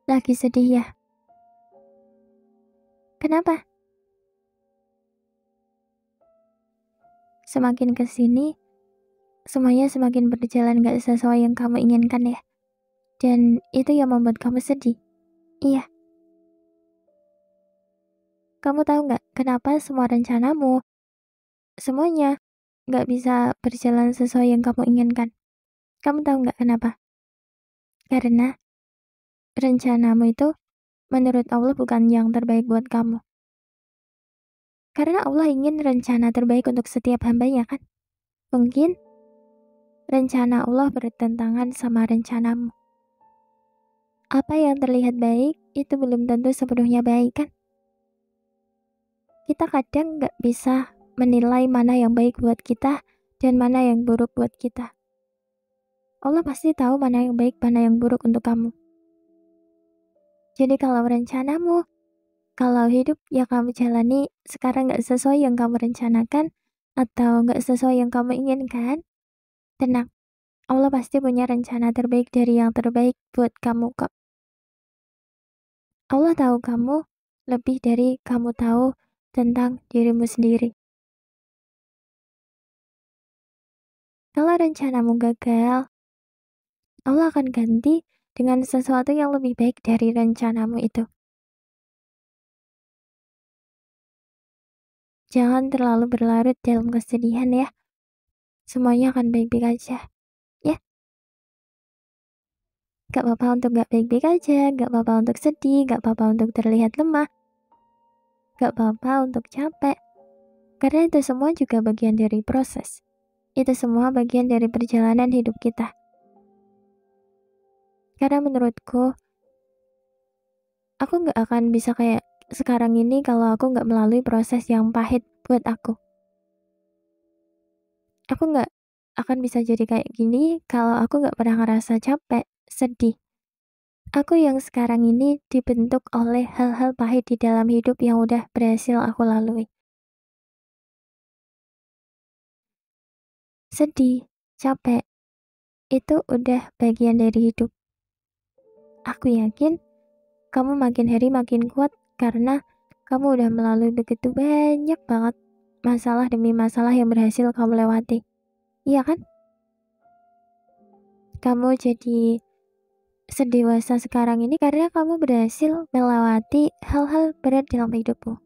Lagi sedih ya? Kenapa? Semakin ke sini, semuanya semakin berjalan gak sesuai yang kamu inginkan ya? Dan itu yang membuat kamu sedih? Iya, kamu tahu gak kenapa semua rencanamu, semuanya gak bisa berjalan sesuai yang kamu inginkan? Kamu tahu gak kenapa? Karena rencanamu itu menurut Allah bukan yang terbaik buat kamu. Karena Allah ingin rencana terbaik untuk setiap hambanya kan? Mungkin rencana Allah bertentangan sama rencanamu. Apa yang terlihat baik itu belum tentu sepenuhnya baik kan? Kita kadang nggak bisa menilai mana yang baik buat kita dan mana yang buruk buat kita. Allah pasti tahu mana yang baik, mana yang buruk untuk kamu. Jadi kalau rencanamu, kalau hidup yang kamu jalani sekarang nggak sesuai yang kamu rencanakan atau nggak sesuai yang kamu inginkan, tenang. Allah pasti punya rencana terbaik dari yang terbaik buat kamu kok. Allah tahu kamu lebih dari kamu tahu tentang dirimu sendiri. Kalau rencanamu gagal, Allah akan ganti dengan sesuatu yang lebih baik dari rencanamu itu. Jangan terlalu berlarut dalam kesedihan ya. Semuanya akan baik-baik aja. Ya, gak apa-apa untuk gak baik-baik aja, gak apa-apa untuk sedih, gak apa-apa untuk terlihat lemah, gak apa-apa untuk capek. Karena itu semua juga bagian dari proses. Itu semua bagian dari perjalanan hidup kita. Karena menurutku, aku gak akan bisa kayak sekarang ini kalau aku gak melalui proses yang pahit buat aku. Aku gak akan bisa jadi kayak gini kalau aku gak pernah ngerasa capek, sedih. Aku yang sekarang ini dibentuk oleh hal-hal pahit di dalam hidup yang udah berhasil aku lalui. Sedih, capek, itu udah bagian dari hidup. Aku yakin kamu makin hari makin kuat karena kamu udah melalui begitu banyak banget masalah demi masalah yang berhasil kamu lewati. Iya kan? Kamu jadi sedewasa sekarang ini karena kamu berhasil melewati hal-hal berat dalam hidupmu.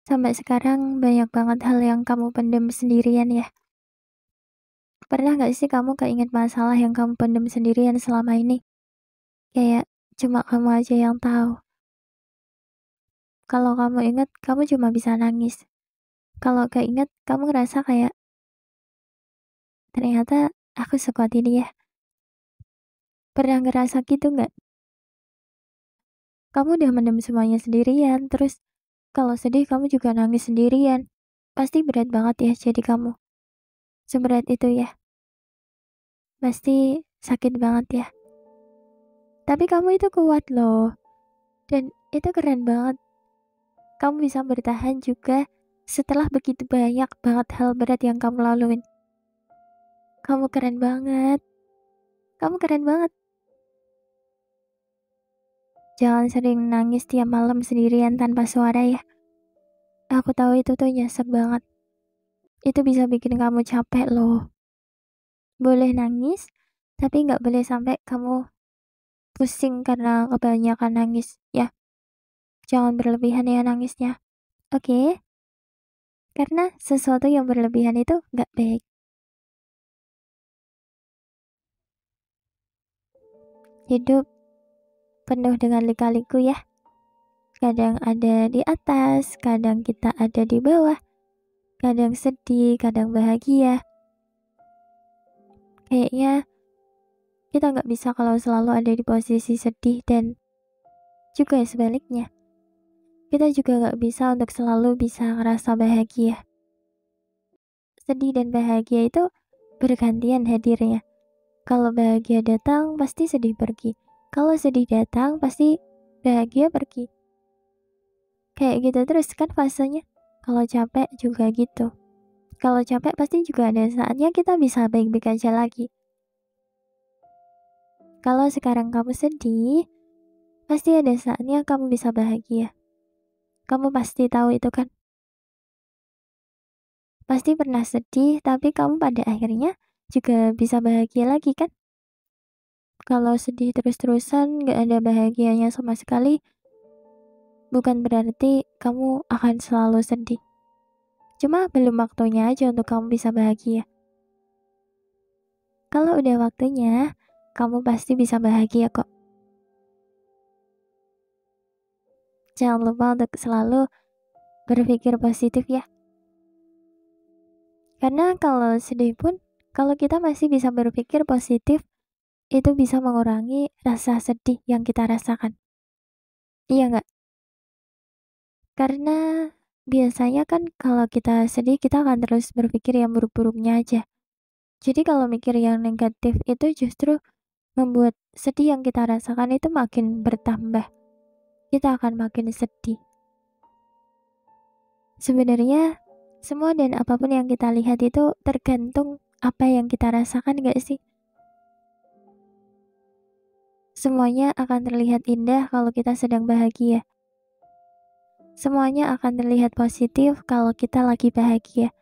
Sampai sekarang banyak banget hal yang kamu pendam sendirian ya. Pernah gak sih kamu keinget masalah yang kamu pendam sendirian selama ini? Kayak cuma kamu aja yang tahu. Kalau kamu inget, kamu cuma bisa nangis. Kalau keinget, kamu ngerasa kayak, ternyata aku sekuat ini ya. Pernah ngerasa gitu nggak? Kamu udah mendem semuanya sendirian, terus kalau sedih kamu juga nangis sendirian. Pasti berat banget ya jadi kamu. Seberat itu ya. Pasti sakit banget ya. Tapi kamu itu kuat loh. Dan itu keren banget. Kamu bisa bertahan juga setelah begitu banyak banget hal berat yang kamu laluin. Kamu keren banget. Kamu keren banget. Jangan sering nangis tiap malam sendirian tanpa suara ya. Aku tahu itu tuh nyesek banget. Itu bisa bikin kamu capek loh. Boleh nangis, tapi nggak boleh sampai kamu pusing karena kebanyakan nangis ya. Jangan berlebihan ya nangisnya. Oke? Karena sesuatu yang berlebihan itu nggak baik. Hidup penuh dengan lika-liku ya. Kadang ada di atas, kadang kita ada di bawah. Kadang sedih, kadang bahagia. Kayaknya kita nggak bisa kalau selalu ada di posisi sedih dan juga sebaliknya. Kita juga nggak bisa untuk selalu bisa ngerasa bahagia. Sedih dan bahagia itu bergantian hadirnya. Kalau bahagia datang, pasti sedih pergi. Kalau sedih datang, pasti bahagia pergi. Kayak gitu terus kan fasenya. Kalau capek juga gitu. Kalau capek pasti juga ada saatnya kita bisa baik-baik aja lagi. Kalau sekarang kamu sedih, pasti ada saatnya kamu bisa bahagia. Kamu pasti tahu itu kan? Pasti pernah sedih, tapi kamu pada akhirnya juga bisa bahagia lagi kan? Kalau sedih terus-terusan gak ada bahagianya sama sekali, bukan berarti kamu akan selalu sedih. Cuma belum waktunya aja untuk kamu bisa bahagia. Kalau udah waktunya, kamu pasti bisa bahagia kok. Jangan lupa untuk selalu berpikir positif ya. Karena kalau sedih pun, kalau kita masih bisa berpikir positif, itu bisa mengurangi rasa sedih yang kita rasakan. Iya nggak? Karena biasanya kan kalau kita sedih, kita akan terus berpikir yang buruk-buruknya aja. Jadi kalau mikir yang negatif itu justru membuat sedih yang kita rasakan itu makin bertambah. Kita akan makin sedih. Sebenarnya semua dan apapun yang kita lihat itu tergantung apa yang kita rasakan gak sih? Semuanya akan terlihat indah kalau kita sedang bahagia. Semuanya akan terlihat positif kalau kita lagi bahagia.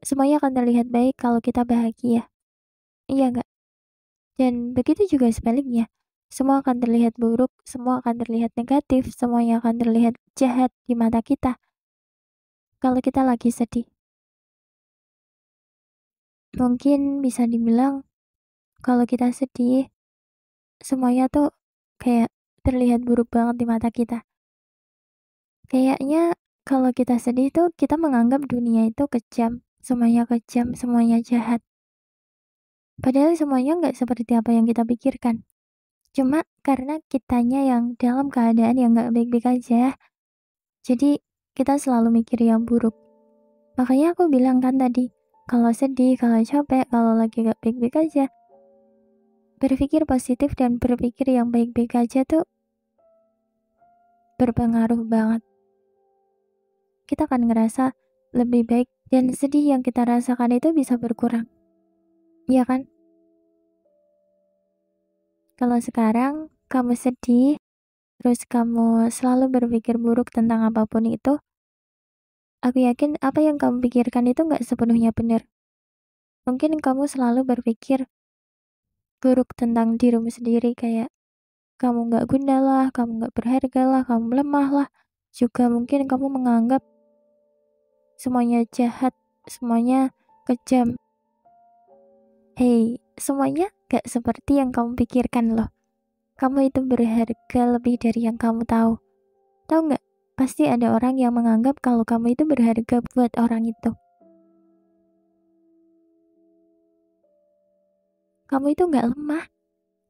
Semuanya akan terlihat baik kalau kita bahagia. Iya nggak? Dan begitu juga sebaliknya. Semua akan terlihat buruk, semua akan terlihat negatif, semuanya akan terlihat jahat di mata kita kalau kita lagi sedih. Mungkin bisa dibilang kalau kita sedih, semuanya tuh kayak terlihat buruk banget di mata kita. Kayaknya kalau kita sedih tuh kita menganggap dunia itu kejam, semuanya jahat. Padahal semuanya nggak seperti apa yang kita pikirkan. Cuma karena kitanya yang dalam keadaan yang nggak baik-baik aja, jadi kita selalu mikir yang buruk. Makanya aku bilang kan tadi, kalau sedih, kalau capek, kalau lagi nggak baik-baik aja, berpikir positif dan berpikir yang baik-baik aja tuh berpengaruh banget. Kita akan ngerasa lebih baik dan sedih yang kita rasakan itu bisa berkurang. Iya kan? Kalau sekarang kamu sedih, terus kamu selalu berpikir buruk tentang apapun itu, aku yakin apa yang kamu pikirkan itu nggak sepenuhnya benar. Mungkin kamu selalu berpikir buruk tentang dirimu sendiri kayak kamu nggak guna lah, kamu nggak berharga lah, kamu lemah lah. Juga mungkin kamu menganggap semuanya jahat, semuanya kejam. Hei, semuanya gak seperti yang kamu pikirkan loh. Kamu itu berharga lebih dari yang kamu tahu. Tahu nggak? Pasti ada orang yang menganggap kalau kamu itu berharga buat orang itu. Kamu itu nggak lemah.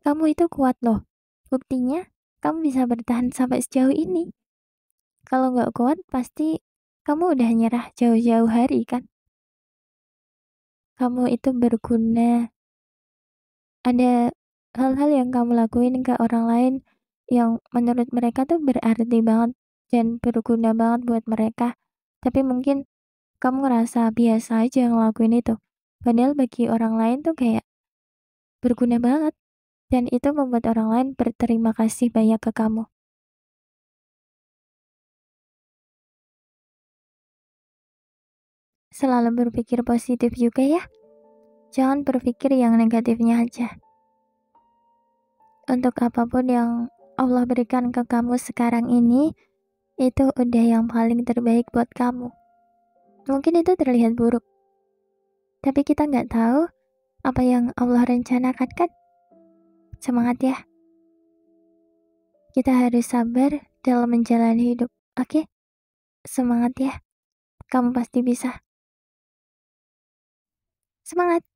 Kamu itu kuat loh. Buktinya, kamu bisa bertahan sampai sejauh ini. Kalau nggak kuat, pasti kamu udah nyerah jauh-jauh hari kan? Kamu itu berguna. Ada hal-hal yang kamu lakuin ke orang lain yang menurut mereka tuh berarti banget dan berguna banget buat mereka. Tapi mungkin kamu ngerasa biasa aja ngelakuin itu. Padahal bagi orang lain tuh kayak berguna banget. Dan itu membuat orang lain berterima kasih banyak ke kamu. Selalu berpikir positif juga ya. Jangan berpikir yang negatifnya aja. Untuk apapun yang Allah berikan ke kamu sekarang ini, itu udah yang paling terbaik buat kamu. Mungkin itu terlihat buruk, tapi kita nggak tahu apa yang Allah rencanakan kan? Semangat ya. Kita harus sabar dalam menjalani hidup, oke? Semangat ya. Kamu pasti bisa. Semangat!